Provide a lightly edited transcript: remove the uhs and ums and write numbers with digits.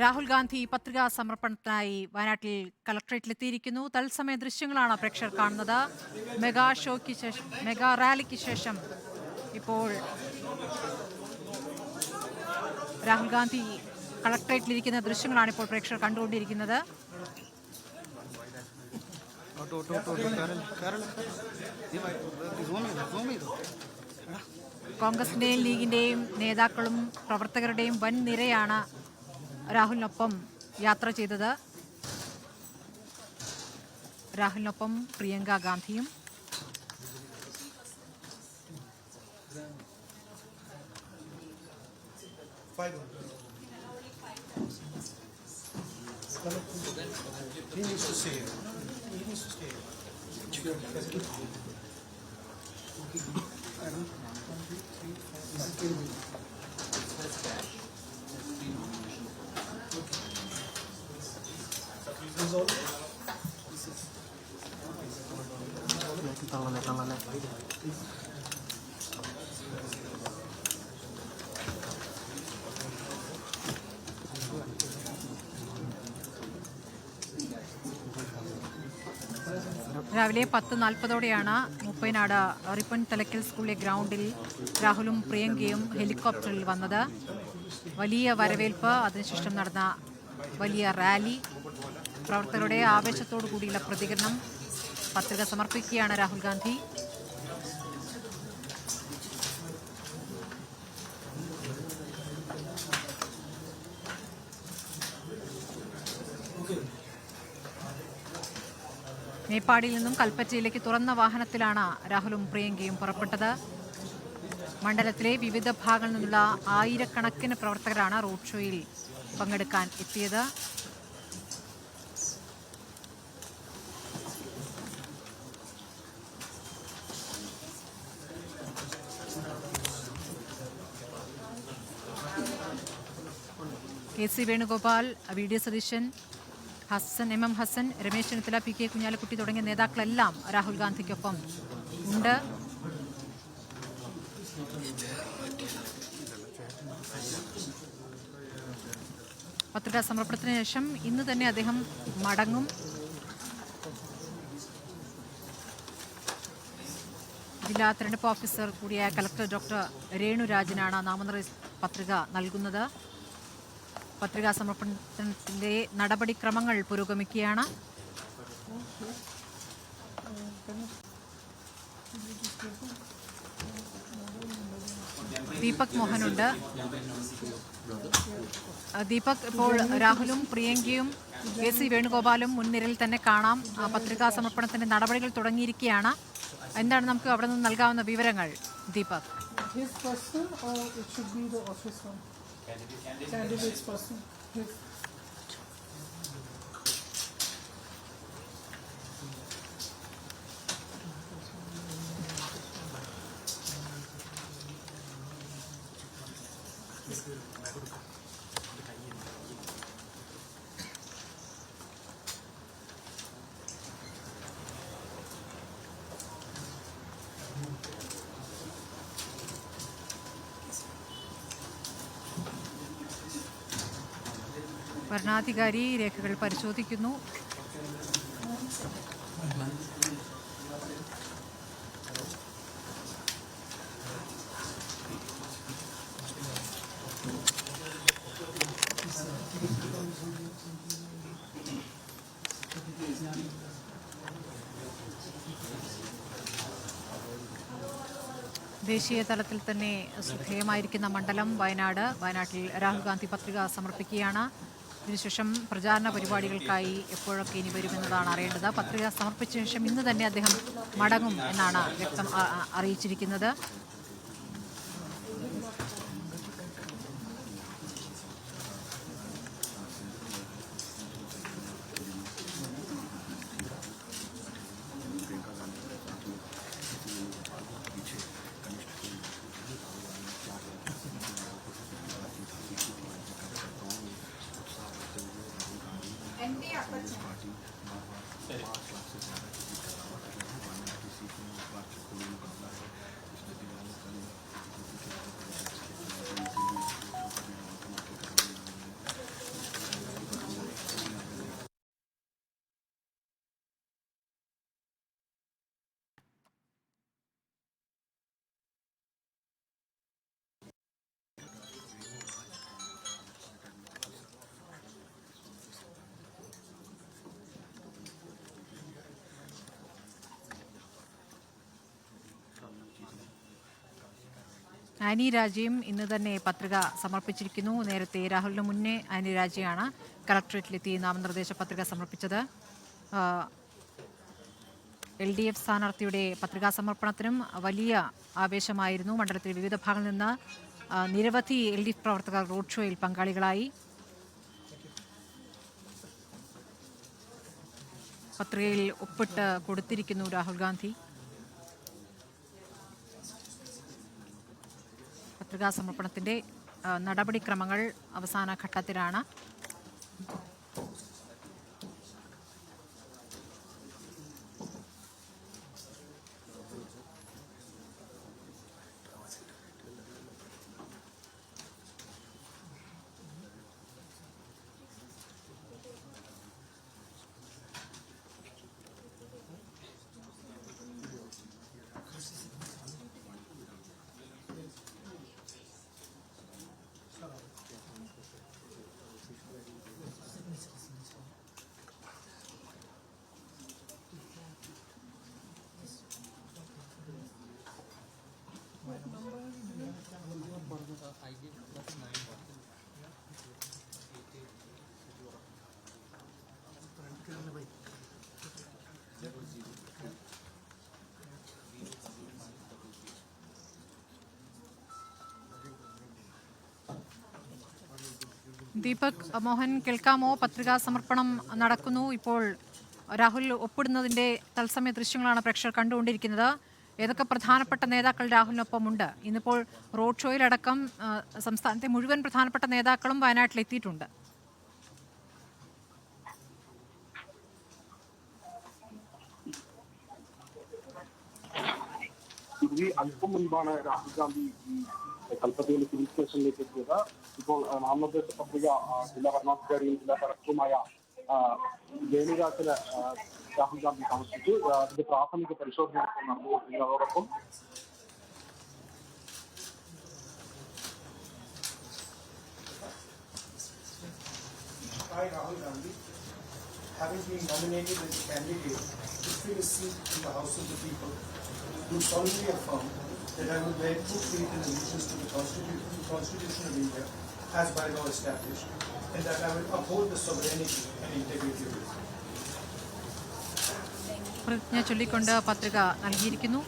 രാഹുൽ ഗാന്ധി പത്രികാ സമർപ്പണത്തിനായി വയനാട്ടിൽ കളക്ടറേറ്റിലെത്തിയിരിക്കുന്നു. തത്സമയ ദൃശ്യങ്ങളാണ് പ്രേക്ഷകർ കാണുന്നത്. മെഗാ റാലിക്ക് ശേഷം ഇപ്പോൾ രാഹുൽ ഗാന്ധി കളക്ടറേറ്റിലിരിക്കുന്ന ദൃശ്യങ്ങളാണ് ഇപ്പോൾ പ്രേക്ഷകർ കണ്ടുകൊണ്ടിരിക്കുന്നത്. കോൺഗ്രസിന്റെയും ലീഗിന്റെയും നേതാക്കളും പ്രവർത്തകരുടെയും വൻ നിരയാണ് രാഹുലിനൊപ്പം യാത്ര ചെയ്തത്. രാഹുലിനൊപ്പം പ്രിയങ്ക ഗാന്ധിയും രാവിലെ 10:40 മുപ്പൈനാട് റിപ്പൺ തലക്കൽ സ്കൂളിലെ ഗ്രൗണ്ടിൽ രാഹുലും പ്രിയങ്കയും ഹെലികോപ്റ്ററിൽ വന്നത്. വലിയ വരവേൽപ്പ്, അതിനുശേഷം നടന്ന വലിയ റാലി, പ്രവർത്തകരുടെ ആവേശത്തോടു കൂടിയുള്ള പ്രതികരണം. പത്രിക സമർപ്പിക്കുകയാണ് രാഹുൽ ഗാന്ധി. മേപ്പാടിയിൽ നിന്നും കൽപ്പറ്റയിലേക്ക് തുറന്ന വാഹനത്തിലാണ് രാഹുലും പ്രിയങ്കയും പുറപ്പെട്ടത്. മണ്ഡലത്തിലെ വിവിധ ഭാഗങ്ങളിൽ നിന്നുള്ള ആയിരക്കണക്കിന് പ്രവർത്തകരാണ് റോഡ് ഷോയിൽ പങ്കെടുക്കാൻ എത്തിയത്. K C Venugopal, V D. Satheesan, MM Hasan, Ramesh Chennithala, PK Kunhalikutty തുടങ്ങിയ നേതാക്കളെല്ലാം രാഹുൽ ഗാന്ധിക്കൊപ്പം ഉണ്ട്. പത്രികാ സമർപ്പണത്തിന് ശേഷം ഇന്ന് തന്നെ അദ്ദേഹം മടങ്ങും. ജില്ലാ തെരഞ്ഞെടുപ്പ് ഓഫീസർ കൂടിയായ കളക്ടർ ഡോക്ടർ രേണുരാജനാണ് നാമനിർദ്ദേശ പത്രിക നൽകുന്നത്. പത്രികാ സമർപ്പണത്തിന്റെ നടപടിക്രമങ്ങൾ പുരോഗമിക്കുകയാണ്. ദീപക് മോഹനുണ്ട്. ദീപക്, ഇപ്പോൾ രാഹുലും പ്രിയങ്കയും KC വേണുഗോപാലും മുൻനിരയിൽ തന്നെ കാണാം. പത്രികാ സമർപ്പണത്തിന്റെ നടപടികൾ തുടങ്ങിയിരിക്കുകയാണ്. എന്താണ് നമുക്ക് അവിടെ നിന്ന് നൽകാവുന്ന വിവരങ്ങൾ ദീപക്? Candidates person. Yes. ഭരണാധികാരി രേഖകൾ പരിശോധിക്കുന്നു. ദേശീയ തലത്തിൽ തന്നെ ശ്രദ്ധേയമായിരിക്കുന്ന മണ്ഡലം വയനാട്ടിൽ രാഹുൽ ഗാന്ധി പത്രിക സമർപ്പിക്കുകയാണ്. ഇതിനുശേഷം പ്രചാരണ പരിപാടികൾക്കായി എപ്പോഴൊക്കെ ഇനി വരുമെന്നതാണ് അറിയേണ്ടത്. പത്രിക സമർപ്പിച്ച ശേഷം ഇന്ന് തന്നെ അദ്ദേഹം മടങ്ങും എന്നാണ് അറിയിച്ചിരിക്കുന്നത്. ആനി രാജയും ഇന്ന് തന്നെ പത്രിക സമർപ്പിച്ചിരിക്കുന്നു. നേരത്തെ രാഹുലിന് മുന്നേ ആനി രാജയാണ് കളക്ടറേറ്റിലെത്തി നാമനിർദ്ദേശ പത്രിക സമർപ്പിച്ചത്. LDF സ്ഥാനാർത്ഥിയുടെ പത്രികാ സമർപ്പണത്തിനും വലിയ ആവേശമായിരുന്നു. മണ്ഡലത്തിലെ വിവിധ ഭാഗങ്ങളിൽ നിന്ന് നിരവധി LDF പ്രവർത്തകർ റോഡ് ഷോയിൽ പങ്കാളികളായി. പത്രികയിൽ ഒപ്പിട്ട് കൊടുത്തിരിക്കുന്നു രാഹുൽ ഗാന്ധി. പത്രികാ സമർപ്പണത്തിന്റെ നടപടിക്രമങ്ങൾ അവസാന ഘട്ടത്തിലാണ്. ദീപക് മോഹൻ, കേൾക്കാമോ? പത്രികാ സമർപ്പണം നടക്കുന്നു. ഇപ്പോൾ രാഹുൽ ഒപ്പിടുന്നതിന്റെ തത്സമയ ദൃശ്യങ്ങളാണ് പ്രേക്ഷകർ കണ്ടുകൊണ്ടിരിക്കുന്നത്. ഏതൊക്കെ പ്രധാനപ്പെട്ട നേതാക്കൾ രാഹുലിനൊപ്പമുണ്ട്? ഇന്നിപ്പോൾ റോഡ് ഷോയിലടക്കം സംസ്ഥാനത്തെ മുഴുവൻ പ്രധാനപ്പെട്ട നേതാക്കളും വയനാട്ടിലെത്തിയിട്ടുണ്ട്. അല്പം മുൻപാണ് രാഹുൽ ഗാന്ധി കൽപ്പറ്റയിലെ സിവിൽ സ്റ്റേഷനിലേക്ക് എത്തിയത്. ഇപ്പോൾ നാമനിർദ്ദേശ പത്രിക ജില്ലാ ഭരണാധികാരിയും ജില്ലാ കളക്ടറുമായ വേണുരാജിന് രാഹുൽ ഗാന്ധി സമർപ്പിച്ചു. അതിന്റെ പ്രാഥമിക പരിശോധന നടന്നുകൊണ്ടിരിക്കുന്നത്. അതോടൊപ്പം Rahul Gandhi, having been nominated as a candidate to fill a seat in the House of the People, do solemnly affirm that I will bear true faith and allegiance to the Constitution of India as by law established, and that I will uphold the sovereignty and integrity of it. പ്രതിജ്ഞ ചൊല്ലിക്കൊണ്ട് പത്രിക നൽകിയിരിക്കുന്നു.